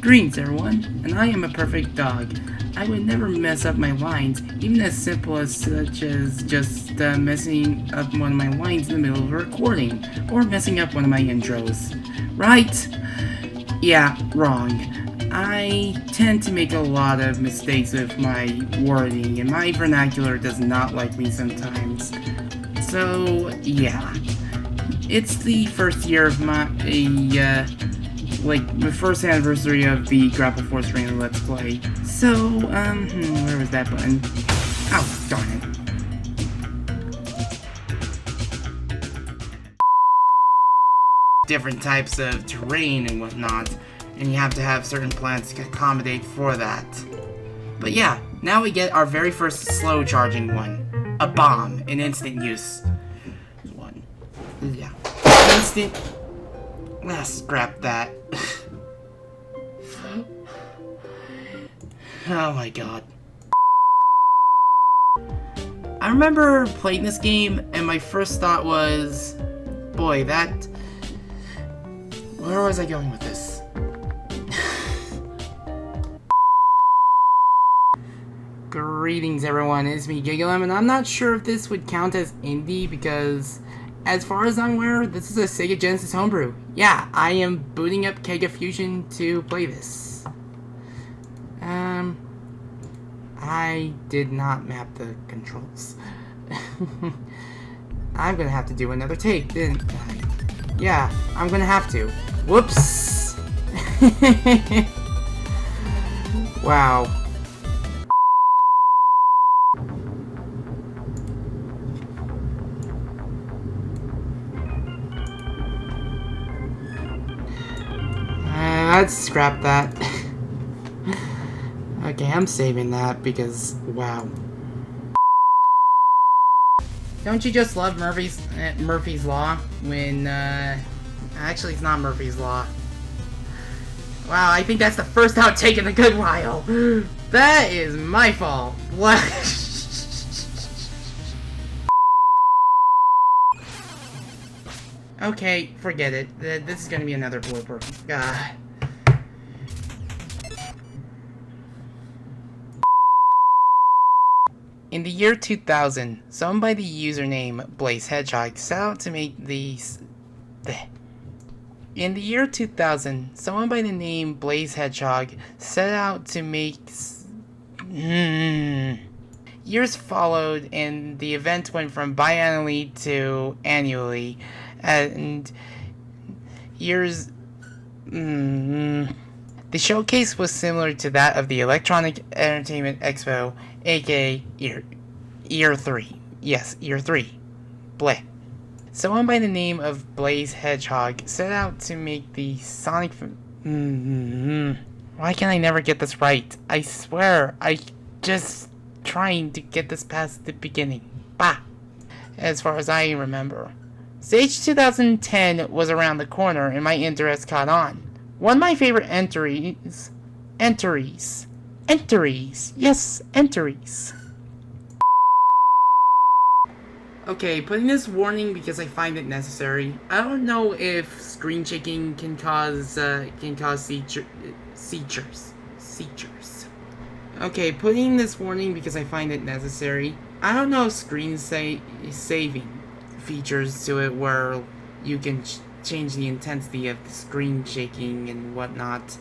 Greetings everyone, and I am a perfect dog. I would never mess up my lines, even as simple as such as just messing up one of my lines in the middle of a recording, or messing up one of my intros. Right? Yeah, wrong. I tend to make a lot of mistakes with my wording, and my vernacular does not like me sometimes. So, yeah. It's the first year of the first anniversary of the Grapple Force Rain Let's Play. So, where was that button? Oh, darn it. Different types of terrain and whatnot, and you have to have certain plans to accommodate for that. But yeah, now we get our very first slow charging one. A bomb in instant use. One. Yeah. Instant. Let's scrap that. Oh my god. I remember playing this game and my first thought was, boy, where was I going with this? Greetings everyone, it's me GigaLem, and I'm not sure if this would count as indie because as far as I'm aware, this is a Sega Genesis homebrew. Yeah, I am booting up Kega Fusion to play this. I did not map the controls. I'm gonna have to do another take, didn't I? Yeah, I'm gonna have to. Whoops! Wow. Let's scrap that. Okay, I'm saving that because, wow. Don't you just love Murphy's Law when, actually it's not Murphy's Law. Wow, I think that's the first outtake in a good while. That is my fault. What? Okay, forget it. This is gonna be another blooper. God. In the year 2000, someone by the username Blaze Hedgehog set out to make these. In the year 2000, someone by the name Blaze Hedgehog set out to make. Years followed, and the event went from biannually to annually, and years. The showcase was similar to that of the Electronic Entertainment Expo, aka Year 3. Yes, Year 3. Bleh. Someone by the name of Blaze Hedgehog set out to make the Sonic... Why can I never get this right? I swear, I just trying to get this past the beginning. Bah! As far as I remember. Stage 2010 was around the corner and my interest caught on. One of my favorite entries. Yes, entries. Okay, putting this warning because I find it necessary. I don't know if screen shaking can cause seizures. Okay, putting this warning because I find it necessary. I don't know if screen saving features to it where you can change the intensity of the screen shaking and whatnot.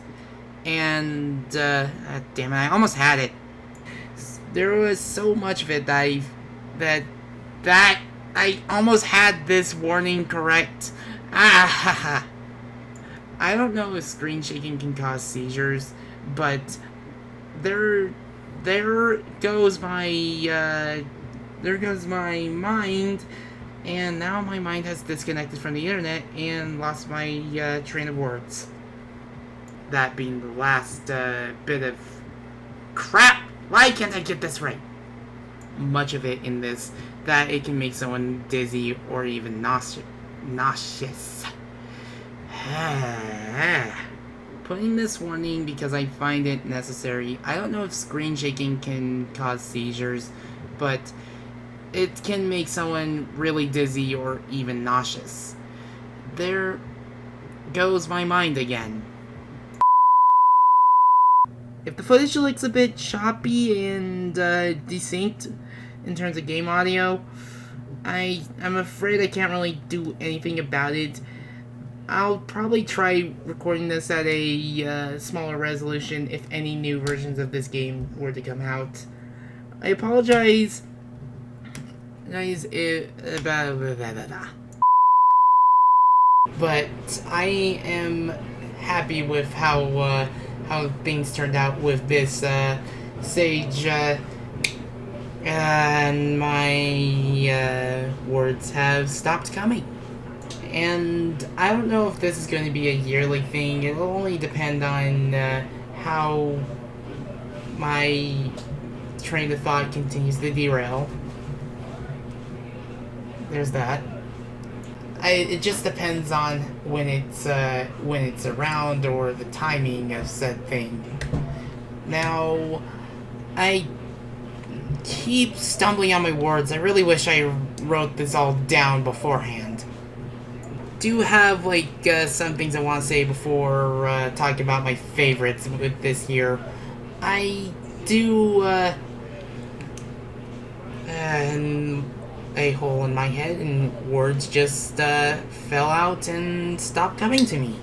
And damn it, I almost had it. There was so much of it that I almost had this warning correct. I don't know if screen shaking can cause seizures, but there goes my mind, and now my mind has disconnected from the internet and lost my train of words. That being the last bit of crap. Why can't I get this right? Much of it in this that it can make someone dizzy or even nauseous. Putting this warning because I find it necessary. I don't know if screen shaking can cause seizures, but it can make someone really dizzy or even nauseous. There goes my mind again. If the footage looks a bit choppy and desynced in terms of game audio, I'm afraid I can't really do anything about it. I'll probably try recording this at a smaller resolution if any new versions of this game were to come out. I apologize. But I am happy with how things turned out with this Sage, and my words have stopped coming. And I don't know if this is going to be a yearly thing. It'll only depend on how my train of thought continues to derail. There's that. It just depends on when it's around or the timing of said thing. Now, I keep stumbling on my words. I really wish I wrote this all down beforehand. Do have some things I want to say before talking about my favorites with this year. I do a hole in my head and words just fell out and stopped coming to me.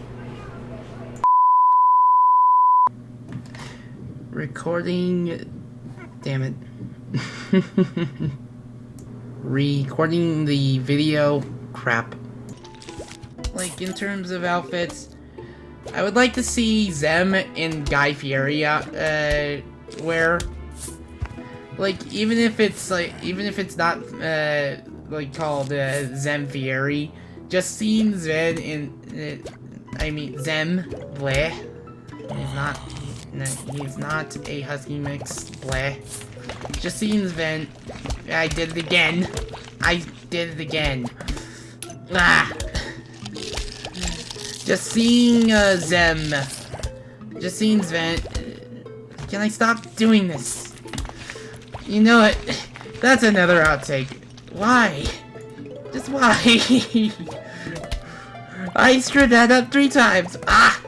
Recording, damn it. Recording the video, crap. In terms of outfits, I would like to see Zem and Guy Fieri wear. Even if it's not called Zem Fieri, just seeing Zem in Zem bleh. He's not a husky mix bleh. Just seeing Zem. I did it again. Ah. Just seeing Zem. Just seeing Zven. Can I stop doing this? You know what? That's another outtake. Why? Just why? I screwed that up 3 times. Ah!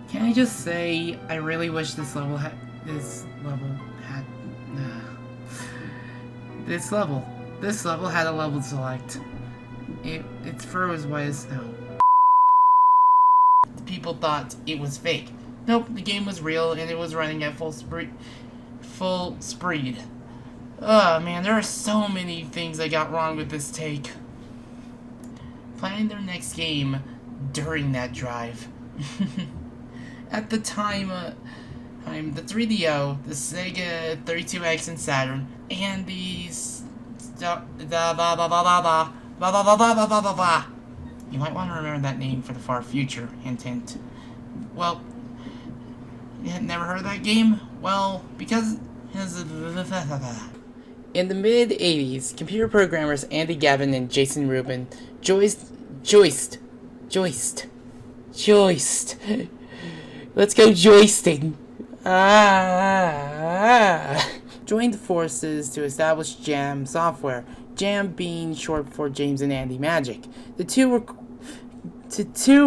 Can I just say, I really wish this level had... This level had a level select. Its fur was white as snow. People thought it was fake. Nope, the game was real and it was running at full speed. Oh man, there are so many things I got wrong with this take. Planning their next game during that drive. At the time, the 3DO, the Sega 32X and Saturn, and the you might want to remember that name for the far future, hint hint. Well, you had never heard of that game? Well, because... In the mid-80s, computer programmers Andy Gavin and Jason Rubin joiced. Let's go joisting. Joined forces to establish Jam Software. Jam being short for James and Andy Magic. The two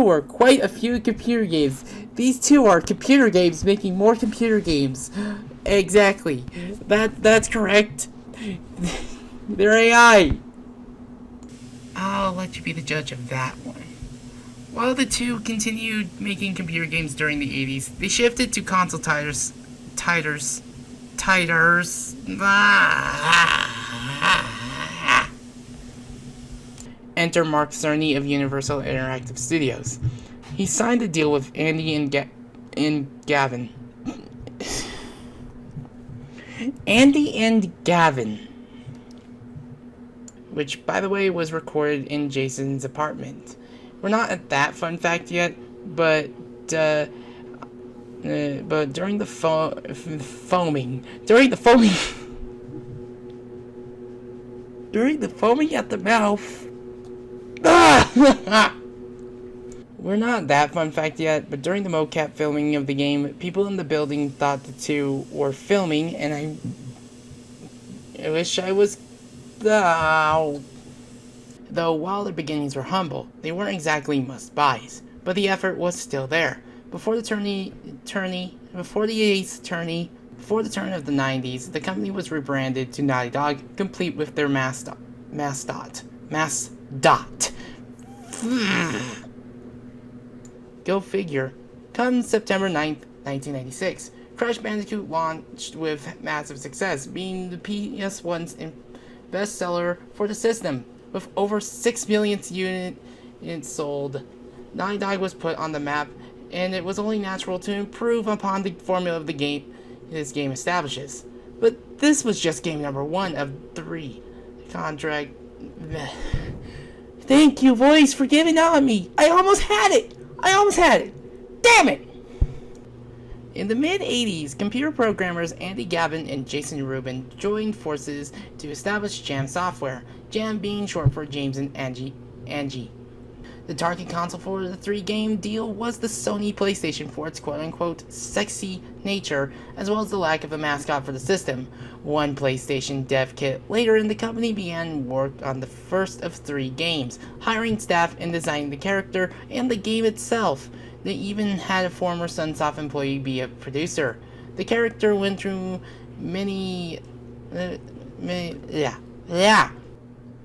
were quite a few computer games. These two are computer games making more computer games. Exactly. That's correct. They're AI. I'll let you be the judge of that one. While the two continued making computer games during the 80s, they shifted to console titles. Enter Mark Cerny of Universal Interactive Studios. He signed a deal with Andy and Gavin. Andy and Gavin. Which, by the way, was recorded in Jason's apartment. We're not at that fun fact yet, but during the foaming at the mouth. We're not that fun fact yet, but during the mocap filming of the game, people in the building thought the two were filming, and I wish I was. Though while their beginnings were humble, they weren't exactly must-buys, but the effort was still there. Before the turn of the 90s, the company was rebranded to Naughty Dog, complete with their mascot. Go figure. Come September 9th, 1996, Crash Bandicoot launched with massive success, being the PS1's bestseller for the system. With over 6 million units sold, Naughty Dog was put on the map, and it was only natural to improve upon the formula of the game this game establishes. But this was just game number 1 of 3. Contract. Thank you, voice, for giving on me. I almost had it. Damn it! In the mid-80s, computer programmers Andy Gavin and Jason Rubin joined forces to establish Jam Software, Jam being short for James and Angie. The target console for the 3-game deal was the Sony PlayStation for its quote-unquote sexy nature, as well as the lack of a mascot for the system. One PlayStation dev kit later in the company began work on the first of 3 games, hiring staff and designing the character and the game itself. They even had a former Sunsoft employee be a producer. The character went through many.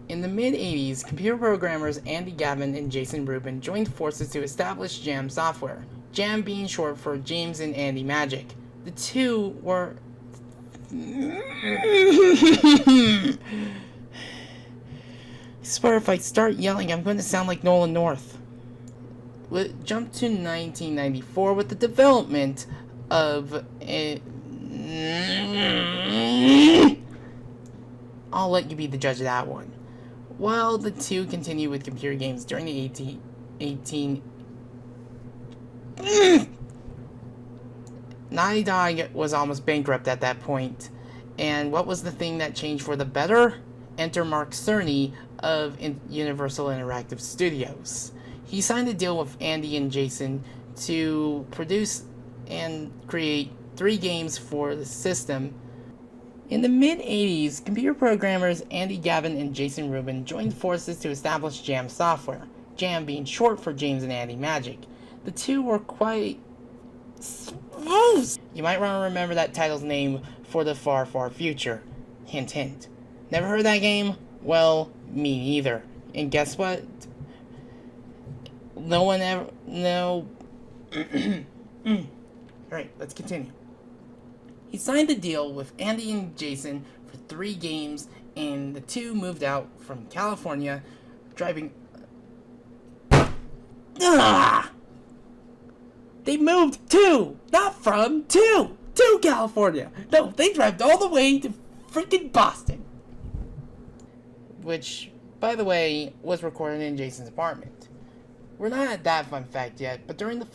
In the mid-80s, computer programmers Andy Gavin and Jason Rubin joined forces to establish Jam Software, Jam being short for James and Andy Magic. The two were. I swear if I start yelling, I'm going to sound like Nolan North. We'll jump to 1994 with the development of I'll let you be the judge of that one. While the two continue with computer games during the 18 Naughty Dog was almost bankrupt at that point. And what was the thing that changed for the better? Enter Mark Cerny of Universal Interactive Studios. He signed a deal with Andy and Jason to produce and create 3 games for the system. In the mid-80s, computer programmers Andy Gavin and Jason Rubin joined forces to establish Jam Software, Jam being short for James and Andy Magic. The two were quite smooth. You might want to remember that title's name for the far, far future. Hint, hint. Never heard that game? Well, me neither. And guess what? No one ever... No... Alright, let's continue. He signed a deal with Andy and Jason for 3 games, and the two moved out from California, driving... They moved to, not from, to California. No, they drove all the way to freaking Boston. Which, by the way, was recorded in Jason's apartment. We're not at that fun fact yet, but during the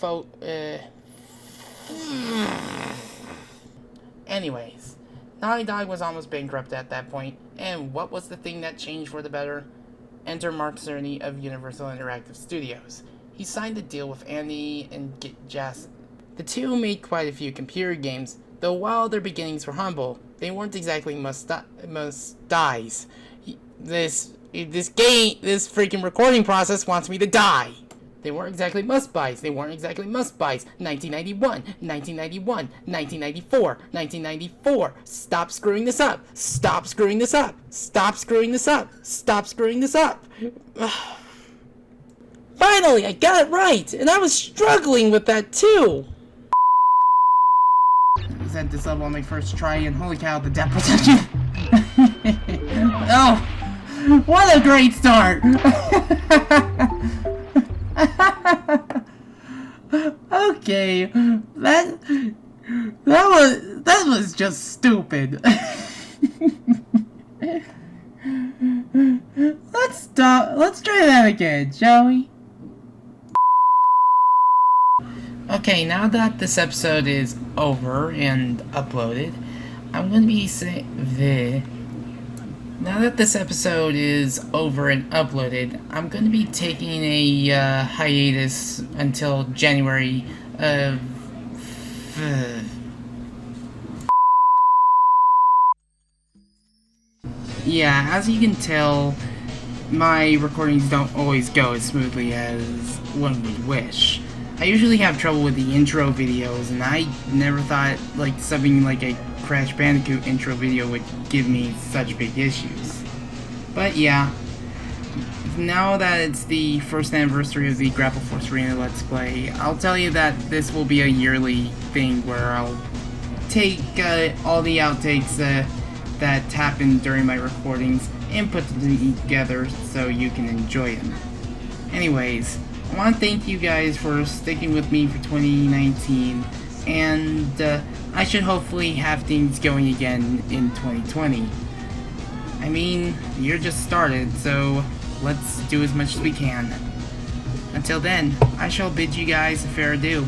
Anyways, Naughty Dog was almost bankrupt at that point, and what was the thing that changed for the better? Enter Mark Cerny of Universal Interactive Studios. He signed a deal with Andy and Jason. The two made quite a few computer games, though while their beginnings were humble, they weren't exactly must-dies. This freaking recording process wants me to die. They weren't exactly must-buys. 1991, 1994, 1994. Stop screwing this up. Finally, I got it right, and I was struggling with that too. I was at this level on my first try, and holy cow, the depth protection. Oh, what a great start. Okay, that was just stupid. Let's try that again, shall we? Okay, now that this episode is over and uploaded, I'm going to be Now that this episode is over and uploaded, I'm going to be taking a hiatus until January of... Yeah, as you can tell, my recordings don't always go as smoothly as one would wish. I usually have trouble with the intro videos, and I never thought like something like a Crash Bandicoot intro video would give me such big issues. But yeah, now that it's the first anniversary of the Grapple Force Arena Let's Play, I'll tell you that this will be a yearly thing where I'll take all the outtakes that happened during my recordings and put them together so you can enjoy them. Anyways, I want to thank you guys for sticking with me for 2019, and I should hopefully have things going again in 2020. I mean, the year just started, so let's do as much as we can. Until then, I shall bid you guys a fair adieu.